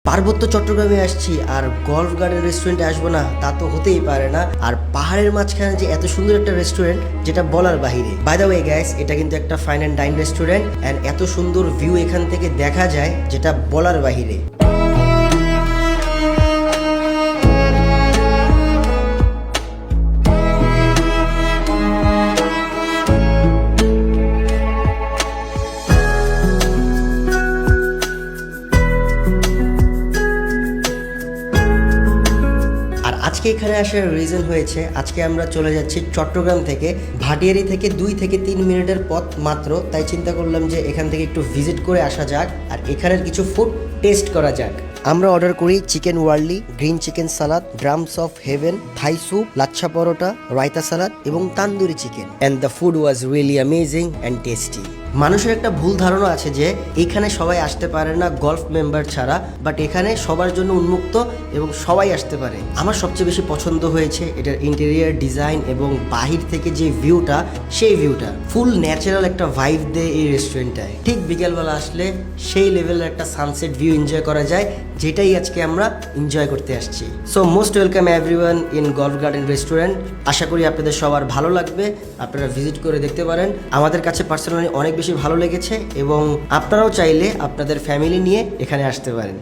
পার্বত্য চট্টগ্রামে আসছি আর গলফ গার্ডেন রেস্টুরেন্টে আসবো না তা তো হতেই পারে না। আর পাহাড়ের মাঝখানে যে এত সুন্দর একটা রেস্টুরেন্ট যেটা বলার বাহিরে। বাই দ্য ওয়ে গাইস, এটা কিন্তু একটা fine and dine restaurant and এত সুন্দর ভিউ এখান থেকে দেখা যায় যেটা বলার বাহিরে। আজকে এখানে আসার রিজন হয়েছে, আজকে আমরা চলে যাচ্ছি চট্টগ্রাম থেকে ভাটিয়ারি থেকে 2 থেকে 3 মিনিটের পথ মাত্র। তাই চিন্তা করলাম যে এখান থেকে একটু ভিজিট করে আসা যাক আর এখানের কিছু ফুড টেস্ট করা যাক। আমরা অর্ডার করি চিকেন ওয়ার্লি, green chicken salad, drums of heaven, Thai soup, lachha paratha, raita salad এবং tandoori chicken and the food was really amazing and tasty. মানুষের একটা ভুল ধারণা আছে যে এখানে সবাই আসতে পারে না গলফ মেম্বার ছাড়া, বাট এখানে সবার জন্য উন্মুক্ত এবং সবাই আসতে পারে। আমার সবচেয়ে বেশি পছন্দ হয়েছে এটার ইন্টেরিয়ার ডিজাইন এবং বাহির থেকে যে ভিউটা, সেই ভিউটা ফুল ন্যাচারাল একটা ভাইব দেয় এই রেস্টুরেন্টটায়। ঠিক বিকেলবেলা আসলে সেই লেভেলের একটা সানসেট ভিউ এনজয় করা যায়, যেটাই আজকে আমরা এনজয় করতে আসছি। So most welcome everyone in Golf Garden restaurant. আশা করি আপনাদের সবার ভালো লাগবে, আপনারা ভিজিট করে দেখতে পারেন। আমাদের কাছে পার্সোনালি অনেক বেশি ভালো লেগেছে এবং আপনারাও চাইলে আপনাদের ফ্যামিলি নিয়ে এখানে আসতে পারেন।